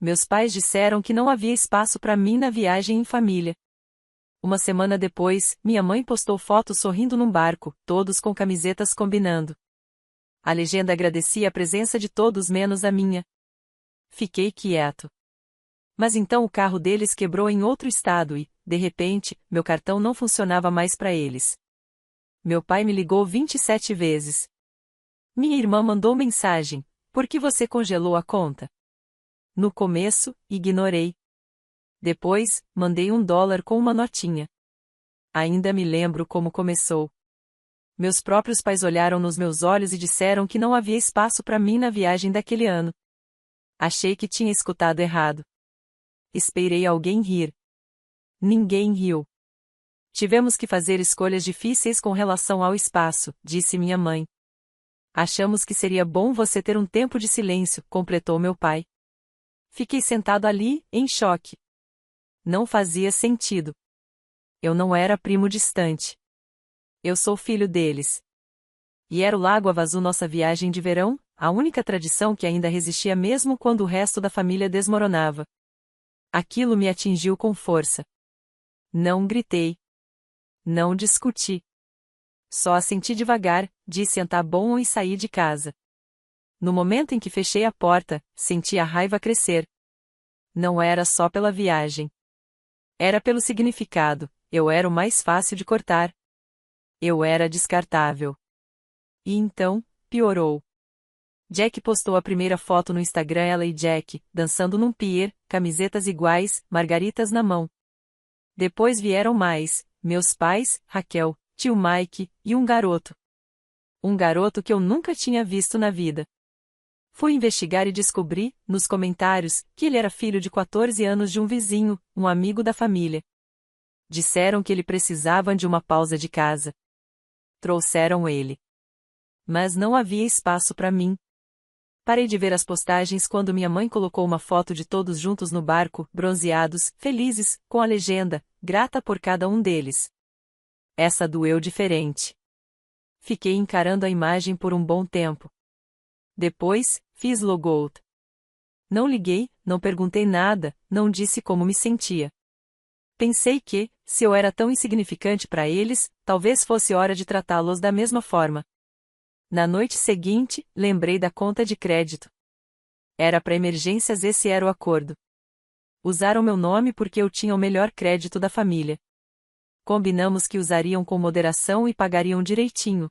Meus pais disseram que não havia espaço para mim na viagem em família. Uma semana depois, minha mãe postou fotos sorrindo num barco, todos com camisetas combinando. A legenda agradecia a presença de todos menos a minha. Fiquei quieto. Mas então o carro deles quebrou em outro estado e, de repente, meu cartão não funcionava mais para eles. Meu pai me ligou 27 vezes. Minha irmã mandou mensagem: por que você congelou a conta? No começo, ignorei. Depois, mandei $1 com uma notinha. Ainda me lembro como começou. Meus próprios pais olharam nos meus olhos e disseram que não havia espaço para mim na viagem daquele ano. Achei que tinha escutado errado. Esperei alguém rir. Ninguém riu. Tivemos que fazer escolhas difíceis com relação ao espaço, disse minha mãe. Achamos que seria bom você ter um tempo de silêncio, completou meu pai. Fiquei sentado ali, em choque. Não fazia sentido. Eu não era primo distante. Eu sou filho deles. E era o Lago Havasu nossa viagem de verão, a única tradição que ainda resistia mesmo quando o resto da família desmoronava. Aquilo me atingiu com força. Não gritei. Não discuti. Só assenti devagar, disse tá bom e saí de casa. No momento em que fechei a porta, senti a raiva crescer. Não era só pela viagem. Era pelo significado, eu era o mais fácil de cortar. Eu era descartável. E então, piorou. Jack postou a primeira foto no Instagram, ela e Jack, dançando num pier, camisetas iguais, margaritas na mão. Depois vieram mais, meus pais, Raquel, tio Mike, e um garoto. Um garoto que eu nunca tinha visto na vida. Fui investigar e descobri, nos comentários, que ele era filho de 14 anos de um vizinho, um amigo da família. Disseram que ele precisava de uma pausa de casa. Trouxeram ele. Mas não havia espaço para mim. Parei de ver as postagens quando minha mãe colocou uma foto de todos juntos no barco, bronzeados, felizes, com a legenda: grata por cada um deles. Essa doeu diferente. Fiquei encarando a imagem por um bom tempo. Depois, fiz logout. Não liguei, não perguntei nada, não disse como me sentia. Pensei que, se eu era tão insignificante para eles, talvez fosse hora de tratá-los da mesma forma. Na noite seguinte, lembrei da conta de crédito. Era para emergências, esse era o acordo. Usaram meu nome porque eu tinha o melhor crédito da família. Combinamos que usariam com moderação e pagariam direitinho.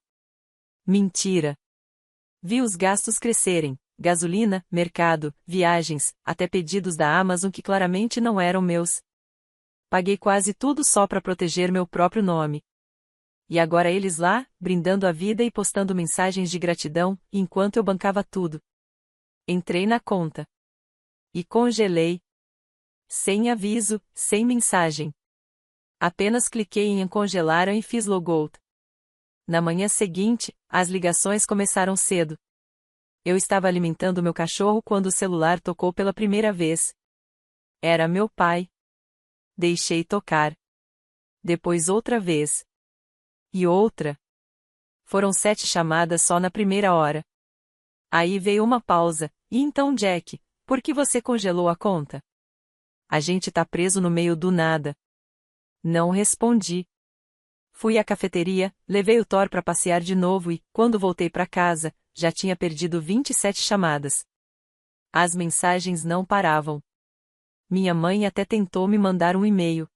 Mentira. Vi os gastos crescerem: gasolina, mercado, viagens, até pedidos da Amazon que claramente não eram meus. Paguei quase tudo só para proteger meu próprio nome. E agora eles lá, brindando a vida e postando mensagens de gratidão, enquanto eu bancava tudo. Entrei na conta. E congelei. Sem aviso, sem mensagem. Apenas cliquei em congelar e fiz logout. Na manhã seguinte, as ligações começaram cedo. Eu estava alimentando meu cachorro quando o celular tocou pela primeira vez. Era meu pai. Deixei tocar. Depois outra vez. E outra. Foram 7 chamadas só na primeira hora. Aí veio uma pausa, e então Jack, por que você congelou a conta? A gente tá preso no meio do nada. Não respondi. Fui à cafeteria, levei o Thor para passear de novo e, quando voltei para casa, já tinha perdido 27 chamadas. As mensagens não paravam. Minha mãe até tentou me mandar um e-mail.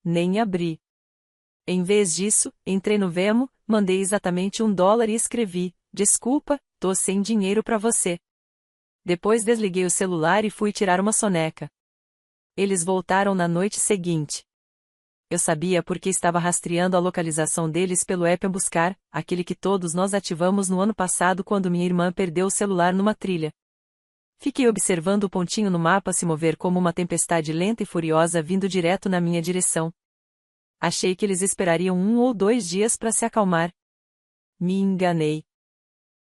Nem abri. Em vez disso, entrei no Venmo, mandei exatamente $1 e escrevi: desculpa, tô sem dinheiro para você. Depois desliguei o celular e fui tirar uma soneca. Eles voltaram na noite seguinte. Eu sabia porque estava rastreando a localização deles pelo app Buscar, aquele que todos nós ativamos no ano passado quando minha irmã perdeu o celular numa trilha. Fiquei observando o pontinho no mapa se mover como uma tempestade lenta e furiosa vindo direto na minha direção. Achei que eles esperariam 1 ou 2 dias para se acalmar. Me enganei.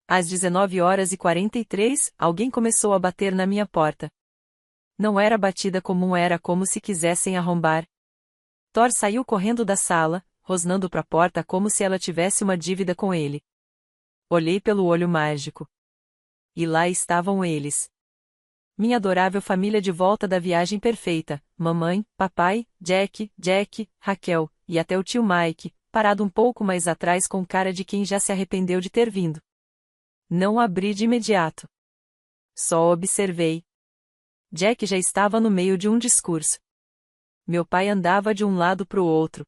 Às 19h43, alguém começou a bater na minha porta. Não era batida comum, era como se quisessem arrombar. Thor saiu correndo da sala, rosnando para a porta como se ela tivesse uma dívida com ele. Olhei pelo olho mágico. E lá estavam eles. minha adorável família de volta da viagem perfeita, mamãe, papai, Jack, Raquel, e até o tio Mike, parado um pouco mais atrás com cara de quem já se arrependeu de ter vindo. Não abri de imediato. Só observei. Jack já estava no meio de um discurso. Meu pai andava de um lado para o outro.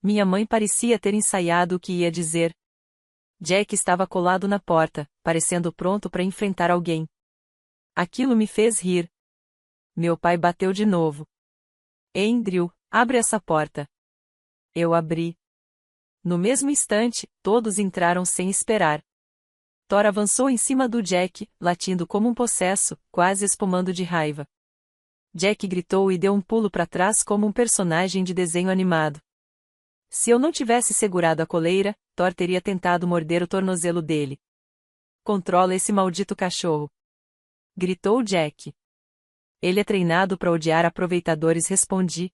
Minha mãe parecia ter ensaiado o que ia dizer. Jack estava colado na porta, parecendo pronto para enfrentar alguém. Aquilo me fez rir. Meu pai bateu de novo. Andrew, abre essa porta. Eu abri. No mesmo instante, todos entraram sem esperar. Thor avançou em cima do Jack, latindo como um possesso, quase espumando de raiva. Jack gritou e deu um pulo para trás como um personagem de desenho animado. Se eu não tivesse segurado a coleira, Thor teria tentado morder o tornozelo dele. Controla esse maldito cachorro! Gritou Jack. Ele é treinado para odiar aproveitadores, respondi.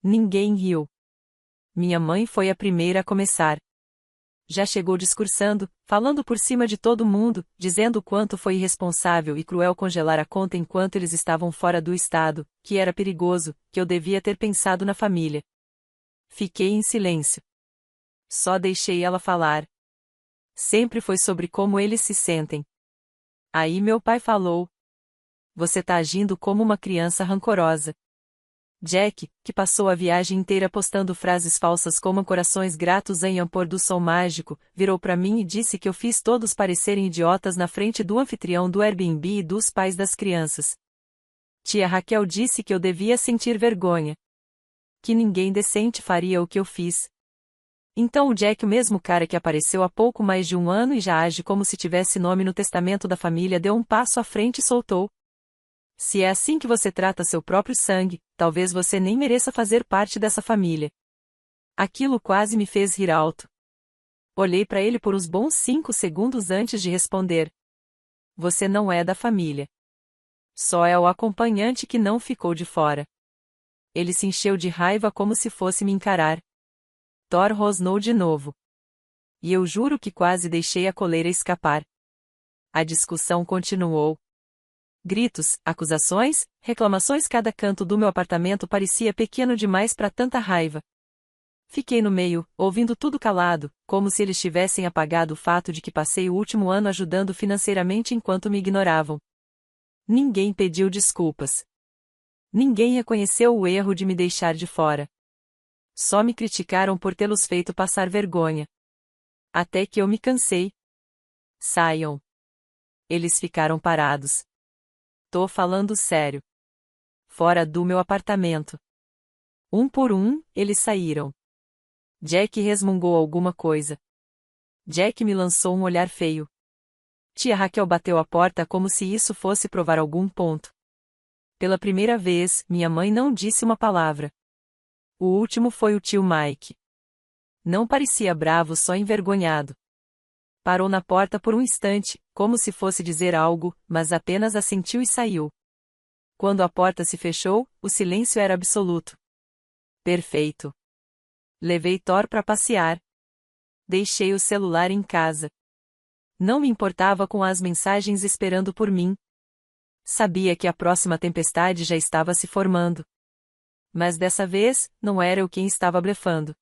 Ninguém riu. Minha mãe foi a primeira a começar. Já chegou discursando, falando por cima de todo mundo, dizendo o quanto foi irresponsável e cruel congelar a conta enquanto eles estavam fora do estado, que era perigoso, que eu devia ter pensado na família. Fiquei em silêncio. Só deixei ela falar. Sempre foi sobre como eles se sentem. Aí meu pai falou. Você tá agindo como uma criança rancorosa. Jack, que passou a viagem inteira postando frases falsas como corações gratos em ampor do som mágico, virou para mim e disse que eu fiz todos parecerem idiotas na frente do anfitrião do Airbnb e dos pais das crianças. Tia Raquel disse que eu devia sentir vergonha. Que ninguém decente faria o que eu fiz. Então o Jack, o mesmo cara que apareceu há pouco mais de um ano e já age como se tivesse nome no testamento da família, deu um passo à frente e soltou. Se é assim que você trata seu próprio sangue, talvez você nem mereça fazer parte dessa família. Aquilo quase me fez rir alto. Olhei para ele por uns bons 5 segundos antes de responder. Você não é da família. Só é o acompanhante que não ficou de fora. Ele se encheu de raiva como se fosse me encarar. Thor rosnou de novo. E eu juro que quase deixei a coleira escapar. A discussão continuou. Gritos, acusações, reclamações, cada canto do meu apartamento parecia pequeno demais para tanta raiva. Fiquei no meio, ouvindo tudo calado, como se eles tivessem apagado o fato de que passei o último ano ajudando financeiramente enquanto me ignoravam. Ninguém pediu desculpas. Ninguém reconheceu o erro de me deixar de fora. Só me criticaram por tê-los feito passar vergonha. Até que eu me cansei. Saiam. Eles ficaram parados. Tô falando sério. Fora do meu apartamento. Um por um, eles saíram. Jack resmungou alguma coisa. Jack me lançou um olhar feio. Tia Raquel bateu a porta como se isso fosse provar algum ponto. Pela primeira vez, minha mãe não disse uma palavra. O último foi o tio Mike. Não parecia bravo, só envergonhado. Parou na porta por um instante, como se fosse dizer algo, mas apenas assentiu e saiu. Quando a porta se fechou, o silêncio era absoluto. Perfeito. Levei Thor para passear. Deixei o celular em casa. Não me importava com as mensagens esperando por mim. Sabia que a próxima tempestade já estava se formando. Mas dessa vez, não era eu quem estava blefando.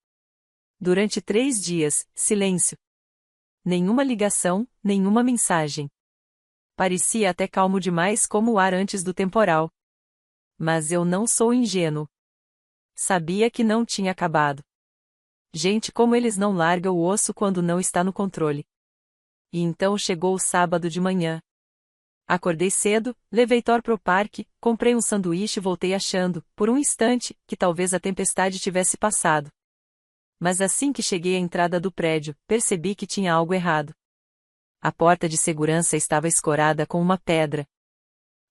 Durante 3 dias, silêncio. Nenhuma ligação, nenhuma mensagem. Parecia até calmo demais como o ar antes do temporal. Mas eu não sou ingênuo. Sabia que não tinha acabado. Gente como eles não larga o osso quando não está no controle. E então chegou o sábado de manhã. Acordei cedo, levei Thor pro parque, comprei um sanduíche e voltei achando, por um instante, que talvez a tempestade tivesse passado. Mas assim que cheguei à entrada do prédio, percebi que tinha algo errado. A porta de segurança estava escorada com uma pedra.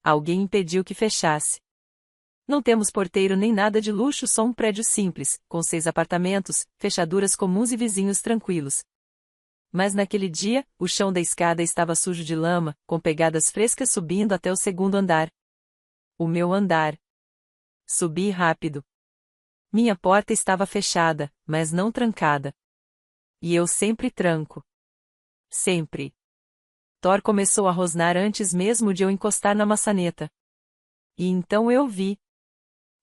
Alguém impediu que fechasse. Não temos porteiro nem nada de luxo, só um prédio simples, com 6 apartamentos, fechaduras comuns e vizinhos tranquilos. Mas naquele dia, o chão da escada estava sujo de lama, com pegadas frescas subindo até o 2º andar. O meu andar. Subi rápido. Minha porta estava fechada, mas não trancada. E eu sempre tranco. Sempre. Thor começou a rosnar antes mesmo de eu encostar na maçaneta. E então eu vi.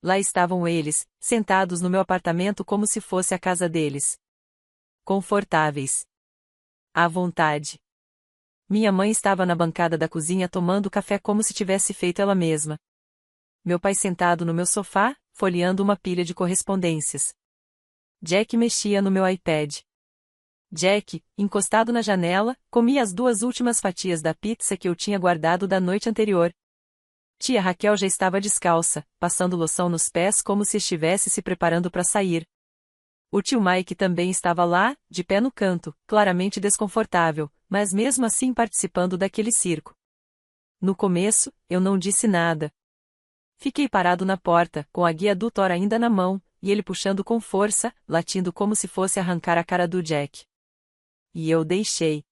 Lá estavam eles, sentados no meu apartamento como se fosse a casa deles. Confortáveis. À vontade. Minha mãe estava na bancada da cozinha tomando café como se tivesse feito ela mesma. Meu pai sentado no meu sofá, folheando uma pilha de correspondências. Jack mexia no meu iPad. Jack, encostado na janela, comia as 2 últimas fatias da pizza que eu tinha guardado da noite anterior. Tia Raquel já estava descalça, passando loção nos pés como se estivesse se preparando para sair. O tio Mike também estava lá, de pé no canto, claramente desconfortável, mas mesmo assim participando daquele circo. No começo, eu não disse nada. Fiquei parado na porta, com a guia do Thor ainda na mão, e ele puxando com força, latindo como se fosse arrancar a cara do Jack. E eu deixei.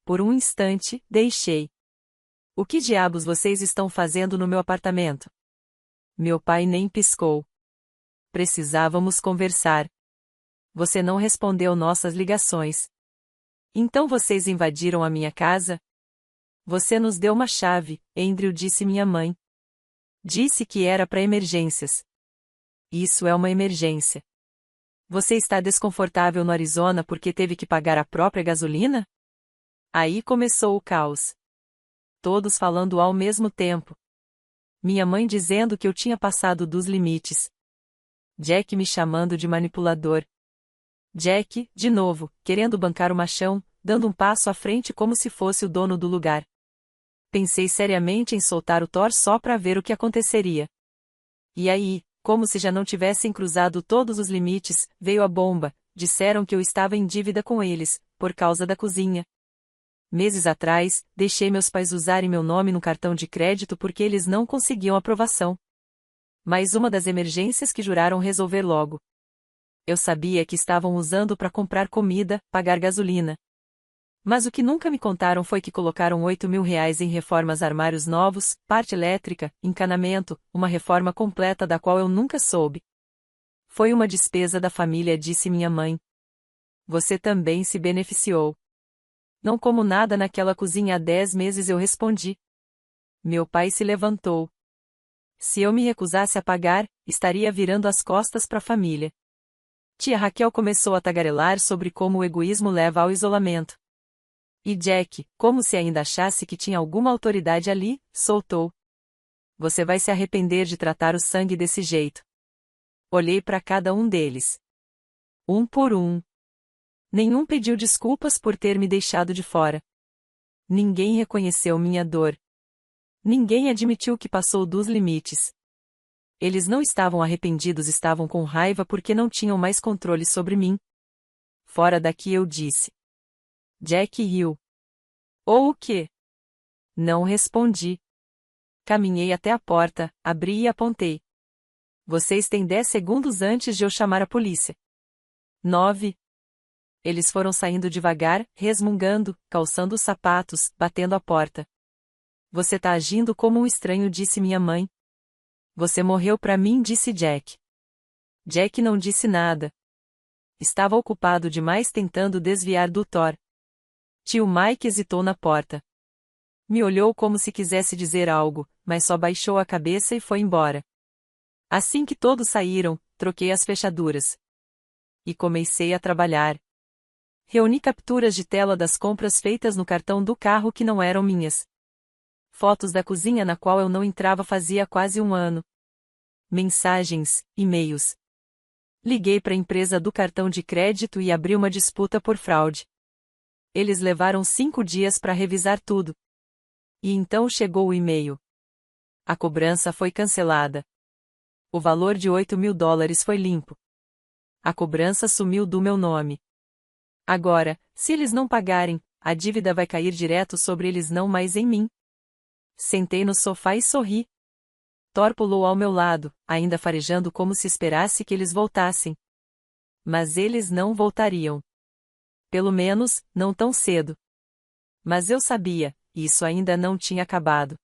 Por um instante, deixei. O que diabos vocês estão fazendo no meu apartamento? Meu pai nem piscou. Precisávamos conversar. Você não respondeu nossas ligações. Então vocês invadiram a minha casa? Você nos deu uma chave, Andrew, disse minha mãe. Disse que era para emergências. Isso é uma emergência. Você está desconfortável no Arizona porque teve que pagar a própria gasolina? Aí começou o caos. Todos falando ao mesmo tempo. Minha mãe dizendo que eu tinha passado dos limites. Jack me chamando de manipulador. Jack, de novo, querendo bancar o machão, dando um passo à frente como se fosse o dono do lugar. Pensei seriamente em soltar o Thor só para ver o que aconteceria. E aí, como se já não tivessem cruzado todos os limites, veio a bomba. Disseram que eu estava em dívida com eles, por causa da cozinha. Meses atrás, deixei meus pais usarem meu nome no cartão de crédito porque eles não conseguiam aprovação. Mais uma das emergências que juraram resolver logo. Eu sabia que estavam usando para comprar comida, pagar gasolina. Mas o que nunca me contaram foi que colocaram R$ 8.000 em reformas, armários novos, parte elétrica, encanamento, uma reforma completa da qual eu nunca soube. Foi uma despesa da família, disse minha mãe. Você também se beneficiou. Não como nada naquela cozinha há 10 meses, eu respondi. Meu pai se levantou. Se eu me recusasse a pagar, estaria virando as costas para a família. Tia Raquel começou a tagarelar sobre como o egoísmo leva ao isolamento. E Jack, como se ainda achasse que tinha alguma autoridade ali, soltou. Você vai se arrepender de tratar o sangue desse jeito. Olhei para cada um deles. Um por um. Nenhum pediu desculpas por ter me deixado de fora. Ninguém reconheceu minha dor. Ninguém admitiu que passou dos limites. Eles não estavam arrependidos, estavam com raiva porque não tinham mais controle sobre mim. Fora daqui, eu disse. Jack riu. Ou o quê? Não respondi. Caminhei até a porta, abri e apontei. Vocês têm 10 segundos antes de eu chamar a polícia. 9. Eles foram saindo devagar, resmungando, calçando os sapatos, batendo a porta. Você tá agindo como um estranho, disse minha mãe. Você morreu pra mim, disse Jack. Jack não disse nada. Estava ocupado demais tentando desviar do Thor. Tio Mike hesitou na porta. Me olhou como se quisesse dizer algo, mas só baixou a cabeça e foi embora. Assim que todos saíram, troquei as fechaduras. E comecei a trabalhar. Reuni capturas de tela das compras feitas no cartão do carro que não eram minhas. Fotos da cozinha na qual eu não entrava fazia quase um ano. Mensagens, e-mails. Liguei para a empresa do cartão de crédito e abri uma disputa por fraude. Eles levaram 5 dias para revisar tudo. E então chegou o e-mail. A cobrança foi cancelada. O valor de $8.000 foi limpo. A cobrança sumiu do meu nome. Agora, se eles não pagarem, a dívida vai cair direto sobre eles, não mais em mim. Sentei no sofá e sorri. Thor pulou ao meu lado, ainda farejando como se esperasse que eles voltassem. Mas eles não voltariam. Pelo menos, não tão cedo. Mas eu sabia, isso ainda não tinha acabado.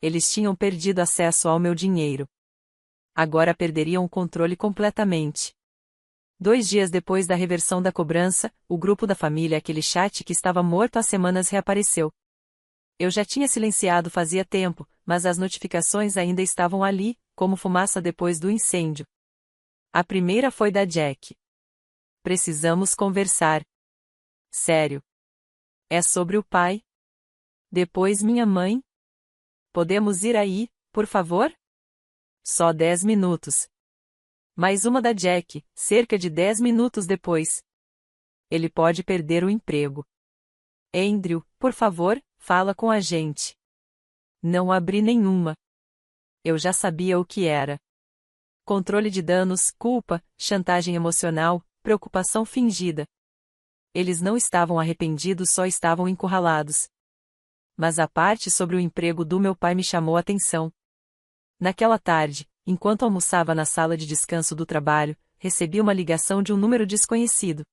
Eles tinham perdido acesso ao meu dinheiro. Agora perderiam o controle completamente. 2 dias depois da reversão da cobrança, o grupo da família, aquele chat que estava morto há semanas, reapareceu. Eu já tinha silenciado fazia tempo, mas as notificações ainda estavam ali, como fumaça depois do incêndio. A primeira foi da Jack. Precisamos conversar. Sério. É sobre o pai? Depois minha mãe? Podemos ir aí, por favor? Só 10 minutos. Mais uma da Jack, cerca de 10 minutos depois. Ele pode perder o emprego. Andrew, por favor, fala com a gente. Não abri nenhuma. Eu já sabia o que era. Controle de danos, culpa, chantagem emocional, preocupação fingida. Eles não estavam arrependidos, só estavam encurralados. Mas a parte sobre o emprego do meu pai me chamou a atenção. Naquela tarde, enquanto almoçava na sala de descanso do trabalho, recebi uma ligação de um número desconhecido.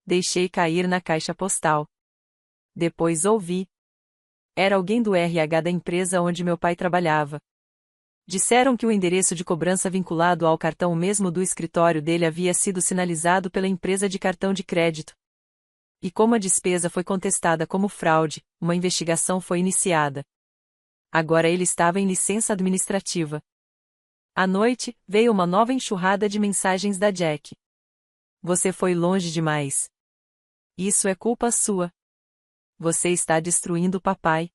Deixei cair na caixa postal. Depois ouvi. Era alguém do RH da empresa onde meu pai trabalhava. Disseram que o endereço de cobrança vinculado ao cartão mesmo do escritório dele havia sido sinalizado pela empresa de cartão de crédito. E como a despesa foi contestada como fraude, uma investigação foi iniciada. Agora ele estava em licença administrativa. À noite, veio uma nova enxurrada de mensagens da Jack. Você foi longe demais. Isso é culpa sua. Você está destruindo o papai.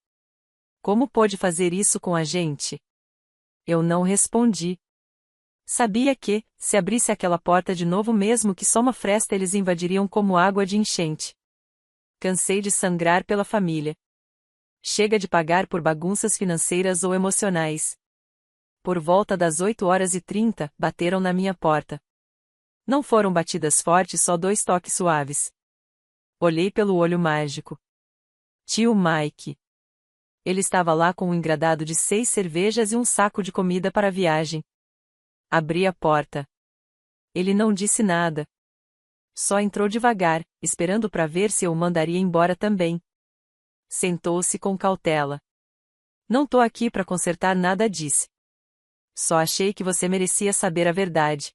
Como pôde fazer isso com a gente? Eu não respondi. Sabia que, se abrisse aquela porta de novo, mesmo que só uma fresta, eles invadiriam como água de enchente. Cansei de sangrar pela família. Chega de pagar por bagunças financeiras ou emocionais. Por volta das 8h30, bateram na minha porta. Não foram batidas fortes, só 2 toques suaves. Olhei pelo olho mágico. Tio Mike. Ele estava lá com um engradado de 6 cervejas e um saco de comida para a viagem. Abri a porta. Ele não disse nada. Só entrou devagar, esperando para ver se eu o mandaria embora também. Sentou-se com cautela. Não tô aqui para consertar nada, disse. Só achei que você merecia saber a verdade.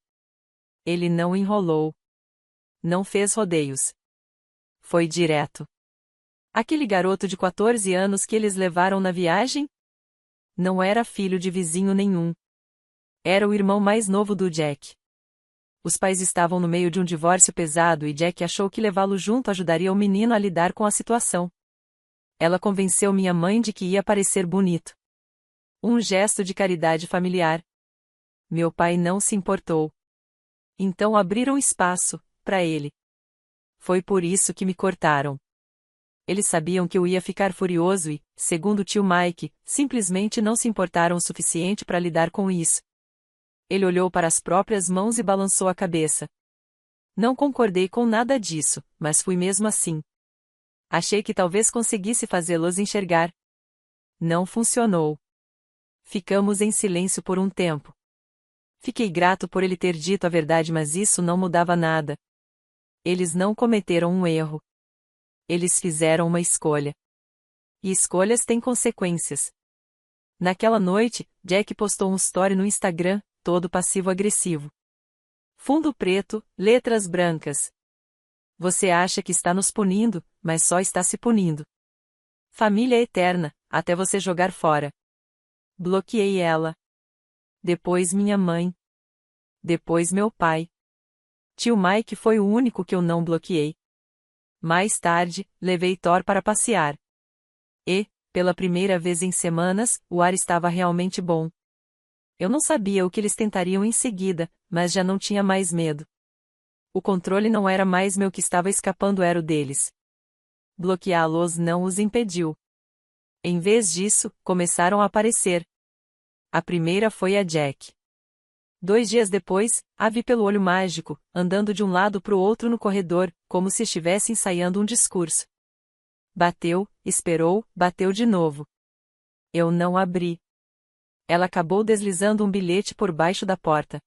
Ele não enrolou. Não fez rodeios. Foi direto. Aquele garoto de 14 anos que eles levaram na viagem? Não era filho de vizinho nenhum. Era o irmão mais novo do Jack. Os pais estavam no meio de um divórcio pesado e Jack achou que levá-lo junto ajudaria o menino a lidar com a situação. Ela convenceu minha mãe de que ia parecer bonito. Um gesto de caridade familiar. Meu pai não se importou. Então abriram espaço para ele. Foi por isso que me cortaram. Eles sabiam que eu ia ficar furioso e, segundo o tio Mike, simplesmente não se importaram o suficiente para lidar com isso. Ele olhou para as próprias mãos e balançou a cabeça. Não concordei com nada disso, mas fui mesmo assim. Achei que talvez conseguisse fazê-los enxergar. Não funcionou. Ficamos em silêncio por um tempo. Fiquei grato por ele ter dito a verdade, mas isso não mudava nada. Eles não cometeram um erro. Eles fizeram uma escolha. E escolhas têm consequências. Naquela noite, Jack postou um story no Instagram, todo passivo-agressivo. Fundo preto, letras brancas. Você acha que está nos punindo, mas só está se punindo. Família eterna, até você jogar fora. Bloqueei ela. Depois minha mãe. Depois meu pai. Tio Mike foi o único que eu não bloqueei. Mais tarde, levei Thor para passear. E, pela primeira vez em semanas, o ar estava realmente bom. Eu não sabia o que eles tentariam em seguida, mas já não tinha mais medo. O controle não era mais meu, que estava escapando era o deles. Bloqueá-los não os impediu. Em vez disso, começaram a aparecer. A primeira foi a Jack. 2 dias depois, a vi pelo olho mágico, andando de um lado para o outro no corredor, como se estivesse ensaiando um discurso. Bateu, esperou, bateu de novo. Eu não abri. Ela acabou deslizando um bilhete por baixo da porta.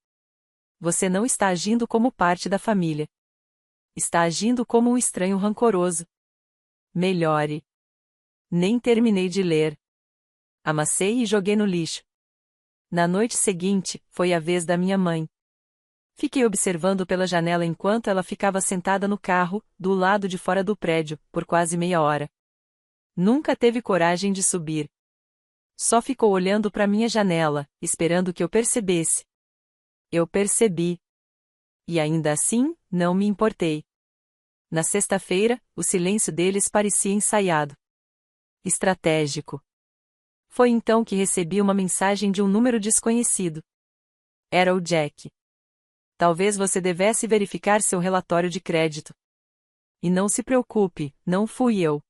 Você não está agindo como parte da família. Está agindo como um estranho rancoroso. Melhore. Nem terminei de ler. Amassei e joguei no lixo. Na noite seguinte, foi a vez da minha mãe. Fiquei observando pela janela enquanto ela ficava sentada no carro, do lado de fora do prédio, por quase meia hora. Nunca teve coragem de subir. Só ficou olhando para minha janela, esperando que eu percebesse. Eu percebi. E ainda assim, não me importei. Na sexta-feira, o silêncio deles parecia ensaiado. Estratégico. Foi então que recebi uma mensagem de um número desconhecido. Era o Jack. Talvez você devesse verificar seu relatório de crédito. E não se preocupe, não fui eu.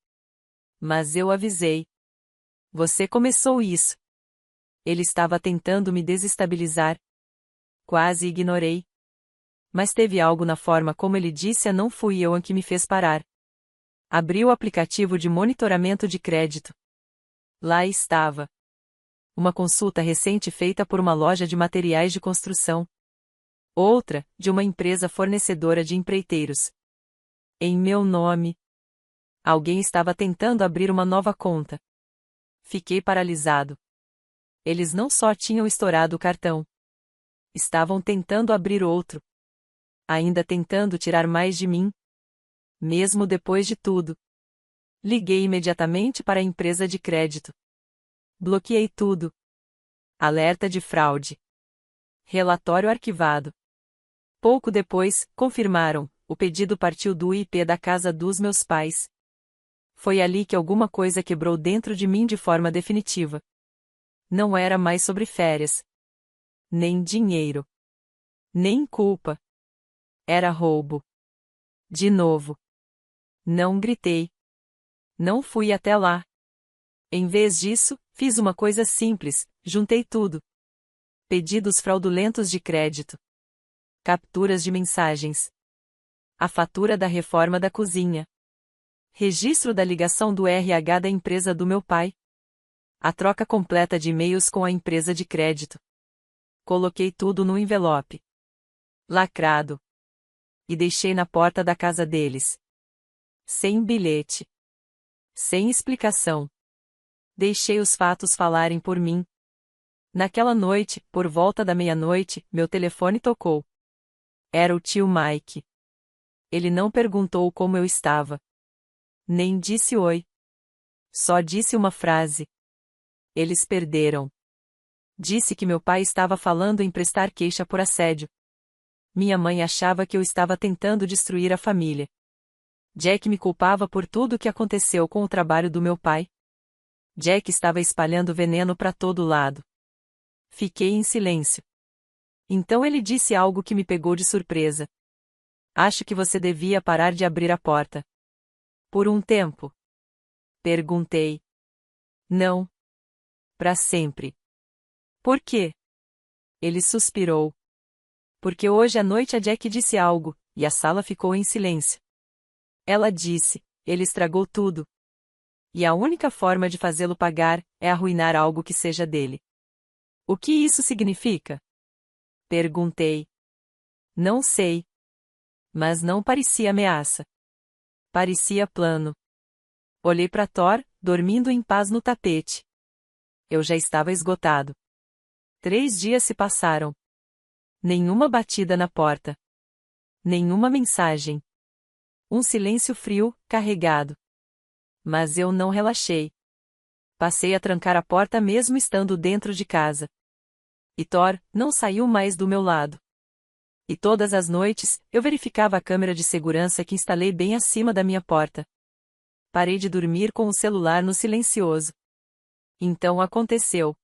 Mas eu avisei. Você começou isso. Ele estava tentando me desestabilizar. Quase ignorei. Mas teve algo na forma como ele disse não fui eu que me fez parar. Abri o aplicativo de monitoramento de crédito. Lá estava. Uma consulta recente feita por uma loja de materiais de construção. Outra, de uma empresa fornecedora de empreiteiros. Em meu nome. Alguém estava tentando abrir uma nova conta. Fiquei paralisado. Eles não só tinham estourado o cartão. Estavam tentando abrir outro. Ainda tentando tirar mais de mim. Mesmo depois de tudo. Liguei imediatamente para a empresa de crédito. Bloqueei tudo. Alerta de fraude. Relatório arquivado. Pouco depois, confirmaram, o pedido partiu do IP da casa dos meus pais. Foi ali que alguma coisa quebrou dentro de mim de forma definitiva. Não era mais sobre férias. Nem dinheiro. Nem culpa. Era roubo. De novo. Não gritei. Não fui até lá. Em vez disso, fiz uma coisa simples, juntei tudo. Pedidos fraudulentos de crédito. Capturas de mensagens. A fatura da reforma da cozinha. Registro da ligação do RH da empresa do meu pai. A troca completa de e-mails com a empresa de crédito. Coloquei tudo no envelope. Lacrado. E deixei na porta da casa deles. Sem bilhete. Sem explicação. Deixei os fatos falarem por mim. Naquela noite, por volta da meia-noite, meu telefone tocou. Era o tio Mike. Ele não perguntou como eu estava. Nem disse oi. Só disse uma frase. Eles perderam. Disse que meu pai estava falando em prestar queixa por assédio. Minha mãe achava que eu estava tentando destruir a família. Jack me culpava por tudo o que aconteceu com o trabalho do meu pai. Jack estava espalhando veneno para todo lado. Fiquei em silêncio. Então ele disse algo que me pegou de surpresa. Acho que você devia parar de abrir a porta. Por um tempo. Perguntei. Não. Para sempre. Por quê? Ele suspirou. Porque hoje à noite a Jack disse algo, e a sala ficou em silêncio. Ela disse, ele estragou tudo. E a única forma de fazê-lo pagar, é arruinar algo que seja dele. O que isso significa? Perguntei. Não sei. Mas não parecia ameaça. Parecia plano. Olhei para Thor, dormindo em paz no tapete. Eu já estava esgotado. 3 dias se passaram. Nenhuma batida na porta. Nenhuma mensagem. Um silêncio frio, carregado. Mas eu não relaxei. Passei a trancar a porta mesmo estando dentro de casa. E Thor não saiu mais do meu lado. E todas as noites, eu verificava a câmera de segurança que instalei bem acima da minha porta. Parei de dormir com o celular no silencioso. Então aconteceu.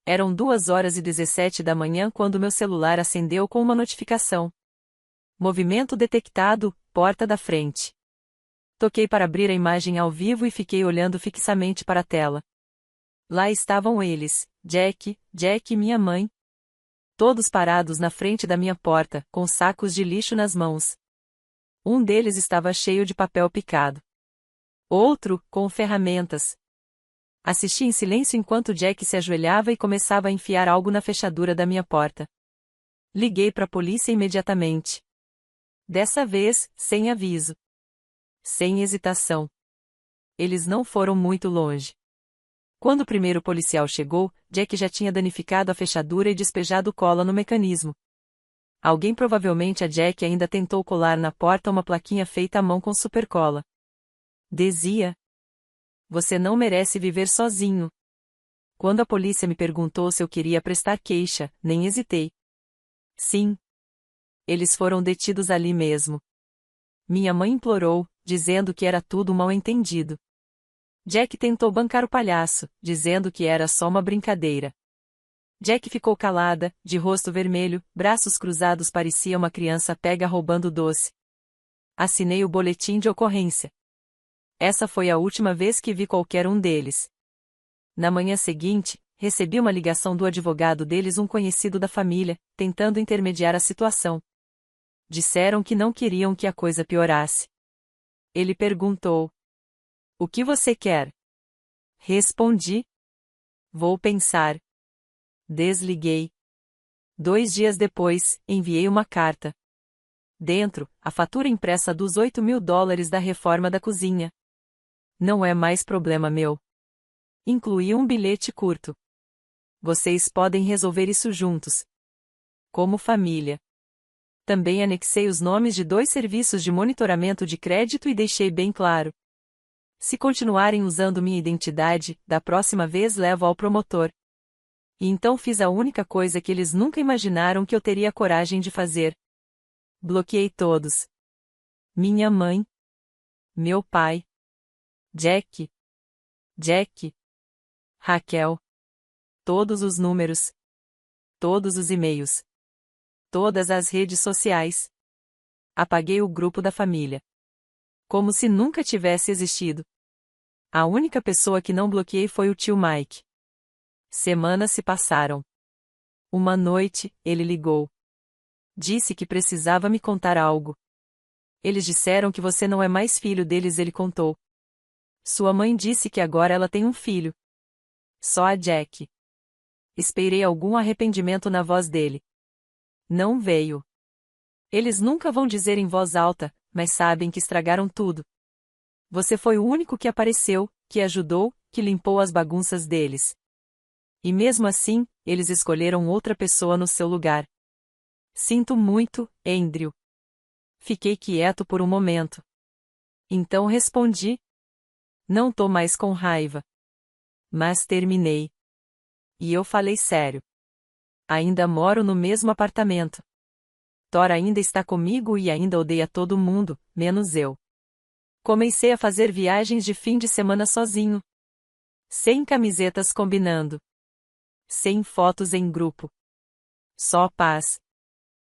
Eram 2h17 da manhã quando meu celular acendeu com uma notificação. Movimento detectado, porta da frente. Toquei para abrir a imagem ao vivo e fiquei olhando fixamente para a tela. Lá estavam eles, Jack e minha mãe. Todos parados na frente da minha porta, com sacos de lixo nas mãos. Um deles estava cheio de papel picado. Outro, com ferramentas. Assisti em silêncio enquanto Jack se ajoelhava e começava a enfiar algo na fechadura da minha porta. Liguei para a polícia imediatamente. Dessa vez, sem aviso. Sem hesitação. Eles não foram muito longe. Quando o primeiro policial chegou, Jack já tinha danificado a fechadura e despejado cola no mecanismo. Alguém, provavelmente a Jack, ainda tentou colar na porta uma plaquinha feita à mão com supercola. Dizia: "Você não merece viver sozinho." Quando a polícia me perguntou se eu queria prestar queixa, nem hesitei. Sim. Eles foram detidos ali mesmo. Minha mãe implorou, dizendo que era tudo mal-entendido. Jack tentou bancar o palhaço, dizendo que era só uma brincadeira. Jack ficou calada, de rosto vermelho, braços cruzados, parecia uma criança pega roubando doce. Assinei o boletim de ocorrência. Essa foi a última vez que vi qualquer um deles. Na manhã seguinte, recebi uma ligação do advogado deles, um conhecido da família, tentando intermediar a situação. Disseram que não queriam que a coisa piorasse. Ele perguntou: "O que você quer?" Respondi: "Vou pensar." Desliguei. 2 dias depois, enviei uma carta. Dentro, a fatura impressa dos $8.000 da reforma da cozinha. Não é mais problema meu. Incluí um bilhete curto. Vocês podem resolver isso juntos. Como família. Também anexei os nomes de 2 serviços de monitoramento de crédito e deixei bem claro: se continuarem usando minha identidade, da próxima vez levo ao promotor. E então fiz a única coisa que eles nunca imaginaram que eu teria coragem de fazer. Bloqueei todos. Minha mãe. Meu pai. Jack. Raquel. Todos os números. Todos os e-mails. Todas as redes sociais. Apaguei o grupo da família. Como se nunca tivesse existido. A única pessoa que não bloqueei foi o tio Mike. Semanas se passaram. Uma noite, ele ligou. Disse que precisava me contar algo. Eles disseram que você não é mais filho deles, ele contou. Sua mãe disse que agora ela tem um filho. Só a Jack. Esperei algum arrependimento na voz dele. Não veio. Eles nunca vão dizer em voz alta, mas sabem que estragaram tudo. Você foi o único que apareceu, que ajudou, que limpou as bagunças deles. E mesmo assim, eles escolheram outra pessoa no seu lugar. Sinto muito, Andrew. Fiquei quieto por um momento. Então respondi: não tô mais com raiva. Mas terminei. E eu falei sério. Ainda moro no mesmo apartamento. Thor ainda está comigo e ainda odeia todo mundo, menos eu. Comecei a fazer viagens de fim de semana sozinho. Sem camisetas combinando. Sem fotos em grupo. Só paz.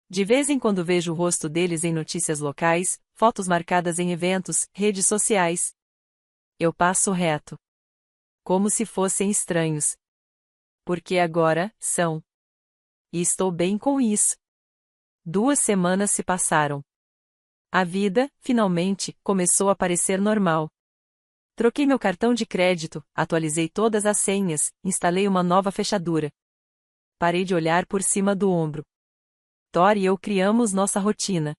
De vez em quando vejo o rosto deles em notícias locais, fotos marcadas em eventos, redes sociais. Eu passo reto. Como se fossem estranhos. Porque agora, são. E estou bem com isso. 2 semanas se passaram. A vida, finalmente, começou a parecer normal. Troquei meu cartão de crédito, atualizei todas as senhas, instalei uma nova fechadura. Parei de olhar por cima do ombro. Thor e eu criamos nossa rotina.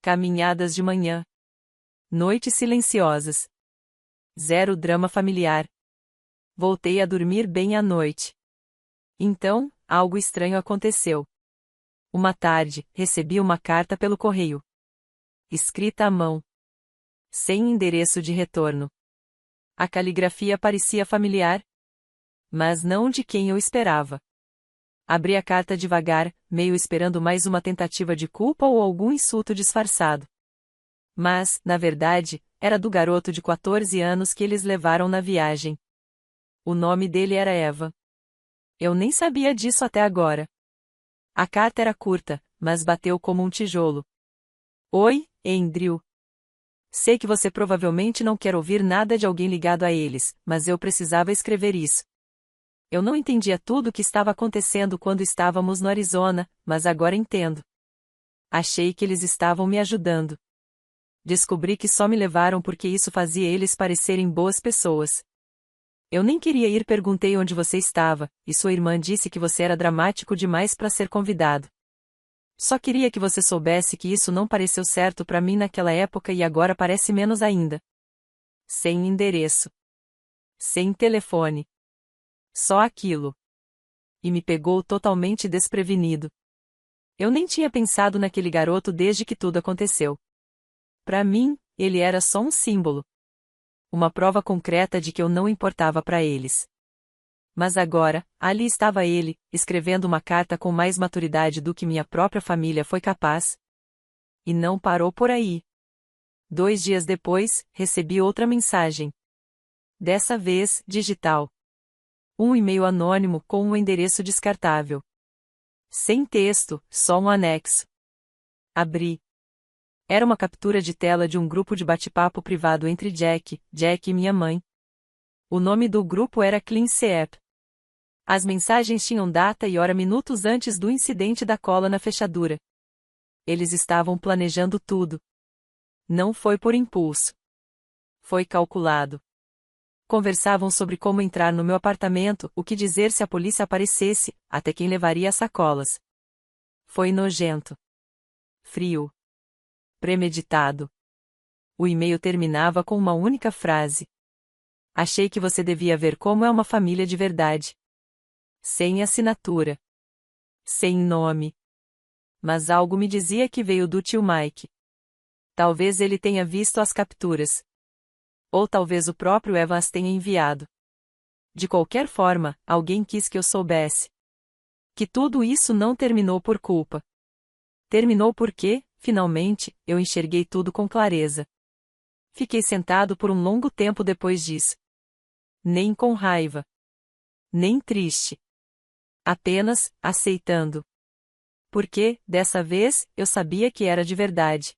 Caminhadas de manhã. Noites silenciosas. Zero drama familiar. Voltei a dormir bem à noite. Então, algo estranho aconteceu. Uma tarde, recebi uma carta pelo correio. Escrita à mão. Sem endereço de retorno. A caligrafia parecia familiar, mas não de quem eu esperava. Abri a carta devagar, meio esperando mais uma tentativa de culpa ou algum insulto disfarçado. Mas, na verdade, era do garoto de 14 anos que eles levaram na viagem. O nome dele era Evan. Eu nem sabia disso até agora. A carta era curta, mas bateu como um tijolo. Oi, Andrew. Sei que você provavelmente não quer ouvir nada de alguém ligado a eles, mas eu precisava escrever isso. Eu não entendia tudo o que estava acontecendo quando estávamos no Arizona, mas agora entendo. Achei que eles estavam me ajudando. Descobri que só me levaram porque isso fazia eles parecerem boas pessoas. Eu nem queria ir, perguntei onde você estava, e sua irmã disse que você era dramático demais para ser convidado. Só queria que você soubesse que isso não pareceu certo para mim naquela época e agora parece menos ainda. Sem endereço. Sem telefone. Só aquilo. E me pegou totalmente desprevenido. Eu nem tinha pensado naquele garoto desde que tudo aconteceu. Para mim, ele era só um símbolo. Uma prova concreta de que eu não importava para eles. Mas agora, ali estava ele, escrevendo uma carta com mais maturidade do que minha própria família foi capaz. E não parou por aí. 2 dias depois, recebi outra mensagem. Dessa vez, digital. Um e-mail anônimo com um endereço descartável. Sem texto, só um anexo. Abri. Era uma captura de tela de um grupo de bate-papo privado entre Jack e minha mãe. O nome do grupo era Clean Seep. As mensagens tinham data e hora minutos antes do incidente da cola na fechadura. Eles estavam planejando tudo. Não foi por impulso. Foi calculado. Conversavam sobre como entrar no meu apartamento, o que dizer se a polícia aparecesse, até quem levaria as sacolas. Foi nojento. Frio. Premeditado. O e-mail terminava com uma única frase. Achei que você devia ver como é uma família de verdade. Sem assinatura. Sem nome. Mas algo me dizia que veio do tio Mike. Talvez ele tenha visto as capturas. Ou talvez o próprio Evan as tenha enviado. De qualquer forma, alguém quis que eu soubesse. Que tudo isso não terminou por culpa. Terminou porque, finalmente, eu enxerguei tudo com clareza. Fiquei sentado por um longo tempo depois disso. Nem com raiva. Nem triste. Apenas, aceitando. Porque, dessa vez, eu sabia que era de verdade.